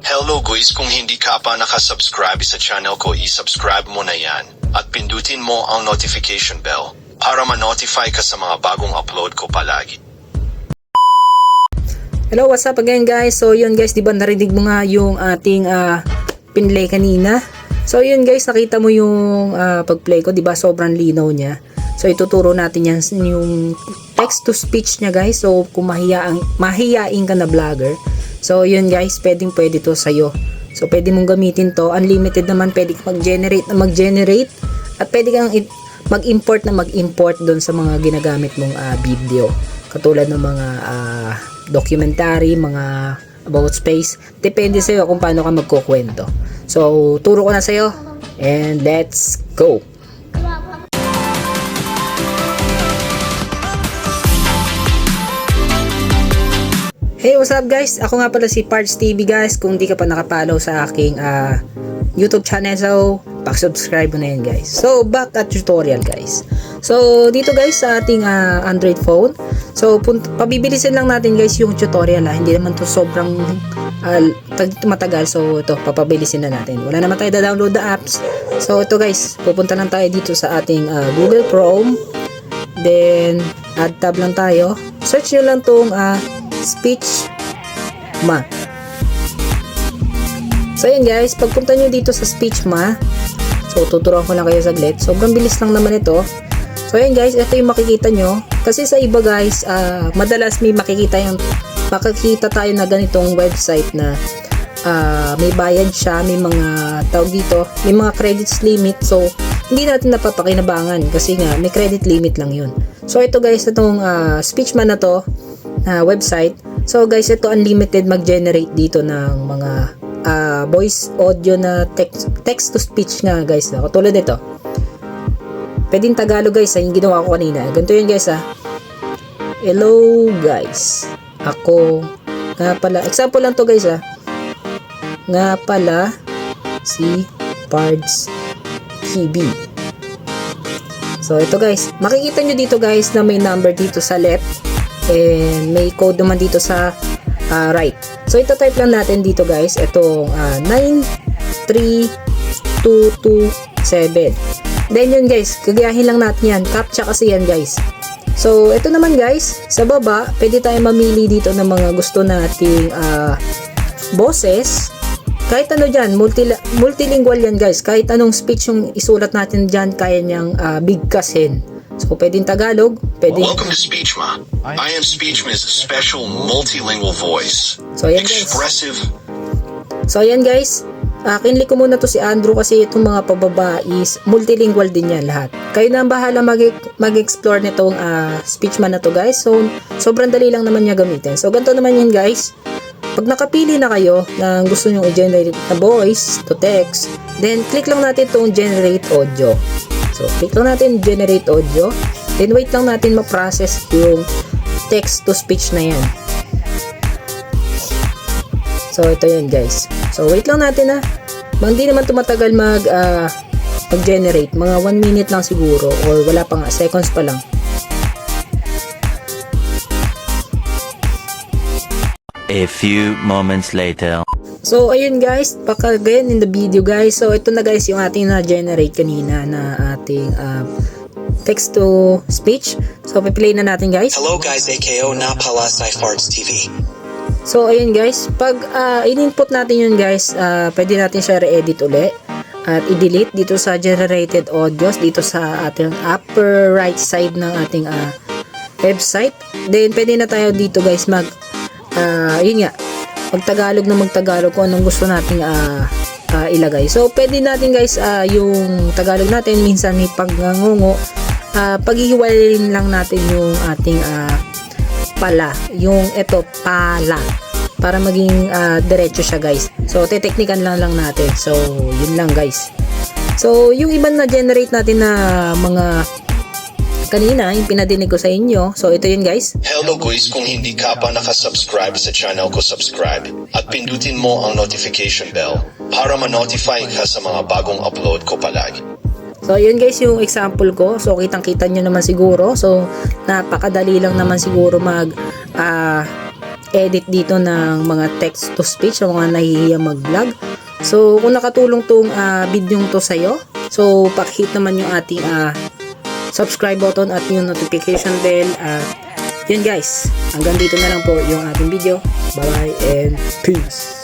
Hello guys, kung hindi ka pa nakasubscribe sa channel ko, i-subscribe mo na yan at pindutin mo ang notification bell para ma-notify ka sa mga bagong upload ko palagi. Hello, what's up again guys? So yun guys, di ba narinig mo nga yung ating pinlay kanina? So yun guys, nakita mo yung pag-play ko, di ba sobrang linaw niya. So ituturo natin yan yung text to speech niya guys. So kung mahiyain ka na vlogger, so yun guys, pwede to sa'yo. So pwede mong gamitin to, unlimited naman, pwede kang mag-generate at pwede kang mag-import doon sa mga ginagamit mong video. Katulad ng mga documentary, mga about space. Depende sa'yo kung paano ka magkukwento. So turo ko na sa'yo and let's go! Hey, what's up guys? Ako nga pala si Parts TV guys. Kung di ka pa nakapollow sa aking YouTube channel, so pak-subscribe mo na yan guys. So back at tutorial guys. So dito guys sa ating Android phone, so pabibilisin lang natin guys yung tutorial hindi naman to sobrang matagal. So ito, papabilisin na natin. Wala naman tayo da-download the apps. So ito guys, pupunta lang tayo dito sa ating Google Chrome. Then add tab lang tayo. Search nyo lang tong Speechma. So yun guys, pagpunta nyo dito sa Speechma, so tuturuan ko lang kayo saglit. Sobrang bilis lang naman ito. So yun guys, ito yung makikita nyo. Kasi sa iba guys, madalas may makikita tayo na ganitong website na may bayad siya, may mga tawag dito, may mga credits limit. So hindi natin napapakinabangan kasi nga may credit limit lang yun. So ito guys, itong Speechma na to website. So guys, ito unlimited mag-generate dito ng mga voice audio na text to speech nga guys. Katulad nito. Pwedeng Tagalog guys, yung ginawa ko kanina. Ganito yun guys Hello guys. Ako nga pala, example lang to guys nga pala si Parts TV. So ito guys, makikita nyo dito guys na may number dito sa left and may code naman dito sa right. So ito type lang natin dito guys, itong 93227. Then yun guys, gagayahin lang natin yan, captcha kasi yan guys. So ito naman guys, sa baba pwede tayo mamili dito ng mga gusto nating boses. Kahit ano dyan, multilingual yan guys. Kahit anong speech yung isulat natin dyan, kaya niyang bigkasin. So pwedeng Tagalog, pwedeng... Welcome to Speechma. I am Speechma's special multilingual voice. So ayan guys. Expressive. So ayan guys, kinlik ko muna to si Andrew kasi itong mga pababa is multilingual din yan lahat. Kayo na ang bahala mag-explore nitong Speechma na to guys. So sobrang dali lang naman niya gamitin. So ganito naman yan guys. Pag nakapili na kayo na gusto nyo i-generate na voice to text, then click lang natin itong generate audio. So click lang natin generate audio, then wait lang natin ma-process yung text to speech na yan. So ito yun guys. So wait lang natin hindi naman tumatagal mag-generate, mga 1 minute lang siguro or wala pa nga, seconds pa lang. A few moments later. So ayun guys, again in the video guys. So ito na guys yung ating na-generate kanina na ating text to speech. So piplay na natin guys. Hello guys, AKO na pala sa Parts TV. So ayun guys, pag in-input natin yun guys, pwede natin siya re-edit uli at i-delete dito sa generated audios dito sa ating upper right side ng ating website. Then pwede na tayo dito guys yun nga, magtagalog kung anong gusto nating ilagay. So pwede natin guys yung Tagalog natin minsan may pagngangungo, paghihiwalayin lang natin yung ating pala, yung ito pala, para maging diretso siya guys. So teteknikan lang natin. So yun lang guys. So yung ibang na generate natin na mga kanina, yung pinadinig ko sa inyo. So ito yun guys. Hello guys, kung hindi ka pa nakasubscribe sa channel ko, subscribe at pindutin mo ang notification bell para ma-notify ka sa mga bagong upload ko palagi. So yun guys yung example ko. So kitang-kita nyo naman siguro. So napakadali lang naman siguro edit dito ng mga text to speech sa mga nahihiya mag-vlog. So, kung nakatulong tong video to sa'yo, so pakihit naman yung ating subscribe button at yung notification bell. Yun guys, hanggang dito na lang po yung ating video. Bye bye and peace!